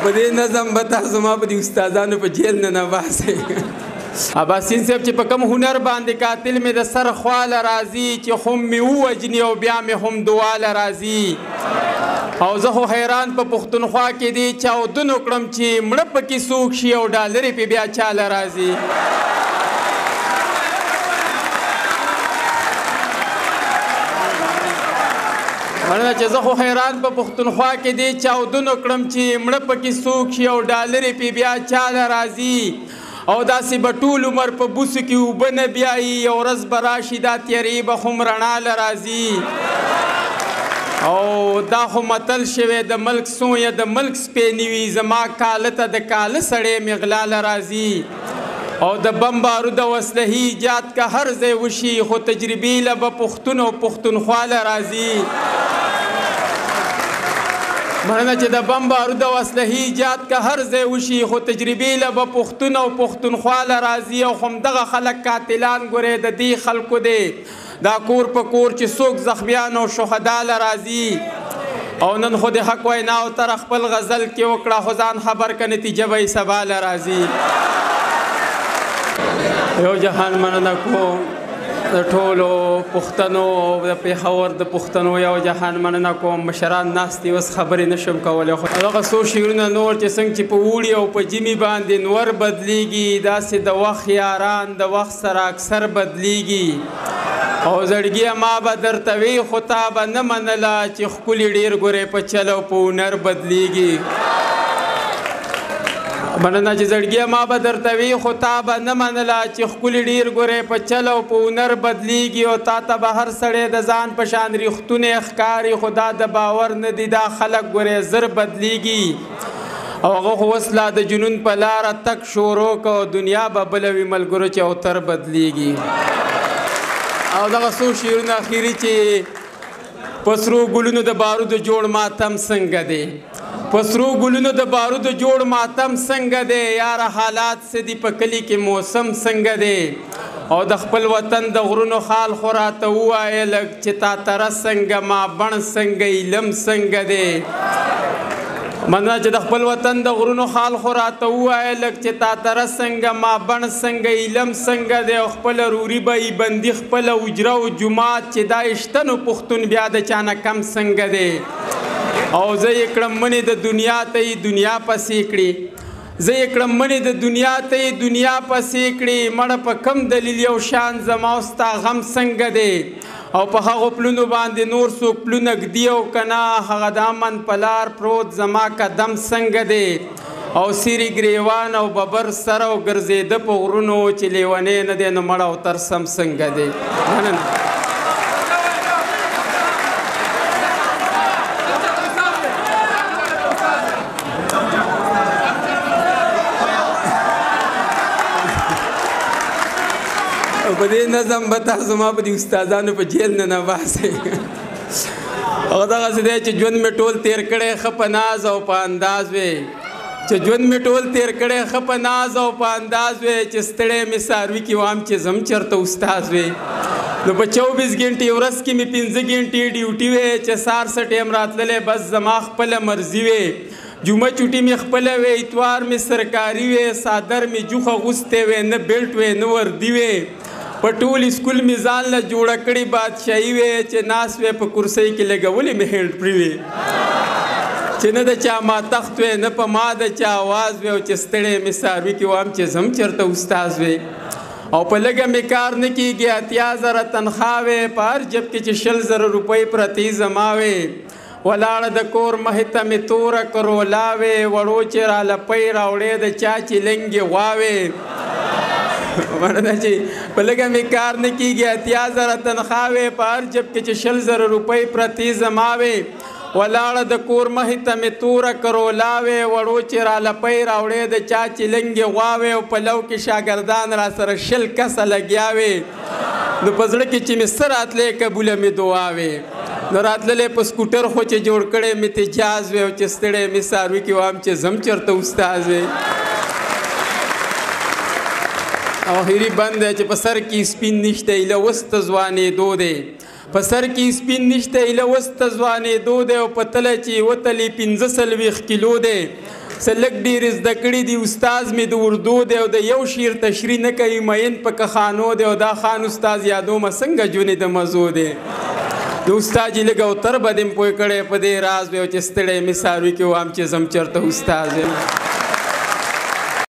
په دې نظم به تاسو ما په دې استادانو په جیل نه نباسئ. عباسین صاحب چې په کوم هنر باندې قاتل مې د سر خواله راځي چې خم مې ووجني او بیا مې هم دواله راځي. او زه خو حیران په پښتونخوا کې دی چاودنو کړم چې مړه پکې څوک شي او ډالرې پې بیا چاله راځي. مننه چې زه خو حیران په پښتونخوا کې دی چاودنو کړم چې مړه پکې څوک شي او ډالرې پې بیا چاله راځي. او داسې به ټول عمر په بوسو کې اوبه نه بیایي یو ورځ به راشي دا تیارې به خو رڼا له راځي. او دا خو متل شوی د ملک سویه د ملک سپی نه وي زما کاله ته د کاله سړی مې غلا له راځي. او د بم بارود او اسلحې ایجاد که هر ځای وشي خو تجربې له به پښتون او پښتونخوا له راځي. مننه چې د بم بارود او اسلحې ایجاد که هر ځای وشي خو تجربې له به پښتون او پښتونخوا له راځي. او همدغه خلک قاتلان ګورې د دې خلکو دی دا کور په کور چې څوک زخمیان او شهدا له راځي. او نن خو د حق ویناو تر خپل غزل کې وکړه خو ځان خبر که نتیجه به یې سبا له راځي. یو جهان مننه کوم د ټولو پښتنو د پېښور د پښتنو یو جهان مننه کوم. مشران ناست دي اوس خبرې نشم کولی خو هغه څو شعرونه نور چې څنګه چې په اوړي او په ژمي باندې نور بدلیږي داسې د وخت یاران د وخت سره اکثر بدلیږي. او زړګیه ما به درته وی خو تا به نه منله چې ښکلي ډېر ګورې په چل او په هنر بدلیږي. مننه چې زړګیه ما به درته وی خو تا به نه منله چې ښکلي ډېر ګورې په چل او په هنر بدلیږي. او تا ته به هر سړی د ځان په شان ریښتونی ښکاري خو دا د باور نه دي دا خلک ګورې زر بدلیږي. او هغه خو اوس لا د جنون په لاره تک شروع که او دنیا به بله وي ملګرو چې اوتر بدلیږي. او دغه څو شعرونه اخري چې په سرو ګلونو د بارودو جوړ ماتم څنګه دی په سرو ګلونو د بارودو جوړ ماتم څنګه دی یاره حالات څه دي په کلي کې موسم څنګه دی. او د خپل وطن د غرونو خال خو راته ووایه لږ چې تا تره څنګه ما بڼ څنګه علم څنګه دی. مننه چې د خپل وطن د غرونو خال خو راته ووایه لږ چې تا تره څنګه ما بڼ څنګه علم څنګه دی. او خپله روري به یې بندي خپله حجره او جومات چې دا شتنو پښتون بیا د چا نه کم څنګه دی. او زه یې کړم منې د دنیا ته یې دنیا پسې کړي زه یې کړم منې د دنیا ته یې دنیا پسې کړي. مړه په کم دلیل یو شان زما او ستا غم څنګه دی. او په هغو پلونو باندې نور څوک پلونه ږدي او که نه هغه د امن په لار پروت زما قدم څنګه دی. او سیري ګریوان او ببر سر او ګرځېده په غرونو چې لیونی نه دی نو مړه او ترسم څنګه دی. مننه. په دې نظم به تاسو ما په دې استادانو په جیل نه نباسئ. هغه دغسې دی چې ژوند مې ټول تېر کړی ښه په ناز او په انداز وې چې ژوند مې ټول تېر کړی ښه په ناز او په انداز وې چې ستړی مې څاروي کې وام چې زم چېرته استاد وې. نو په 24 ګنټې ورځ کې مې 15 ګنټې ډیوټي وې چې سهار څه ټیم راتللی بس زما خپله مرضي وې. جمعه چوټي مې خپله وې اتوار مې سرکاري وې صادر مې جوخه غوستی وې نه بیلټ وې نه وردي وې. په ټول اسکول مې ځان له جوړه کړې بادشاهي وې چې ناست وې په کرسۍ کې لګولې مې هینډ پرې وې چې نه د چا ما تخت وې نه په ما د چا آواز وې او چې ستړی مې څاروي کې وام چې زم چېرته استاز وې. او په لږه مې کار نه کېږي 80,000 تنخوا وې په هر جب کې چې 100,000 روپۍ پرتې زما وې. ولاړه د کور مخې ته مې توره کرولا وې وړو چې رالپۍ راوړې د چا چې لنګې غوا وې. مننه چې په لږه مې کار نه کېږي 80,000 تنخوا وې په هر جب کې چې 100,000 روپۍ پرتې زما وې. ولاړه د کور مخې ته مې توره کرولا وې وړو چې رالپۍ راوړې د چا چې لنګې غوا وې. او په لو کې شاګردان را سره 100 کسه لګیا وې. نو په زړه کې چې مې څه راتلی قبوله مې دعا وې. نو راتللی په سکوټر خو چې جوړ کړی مې تجاز وې او چې ستړی مې څاروي کې وام چې زم چېرته استاز وې. او اخري بند دی چې په سر کې سپین نشته ایله اوس ته ځوانېدو دی په سر کې سپین نشته ایله اوس ته ځوانېدو دی. او په تله چې وتلې 45 کیلو دی څه لږ ډېر زده کړي دي. استاز مې د اردو دی او د یو شعر تشریح نه کوي، مین په کخانو دی او دا خان استاد یادومه څنګه جونې د مزو دی. د استاد یې لږ اوتر به دې م پوه کړی په دې راز وی او چې ستړی مې څاروي کې وام چې زم چېرته استاد یم.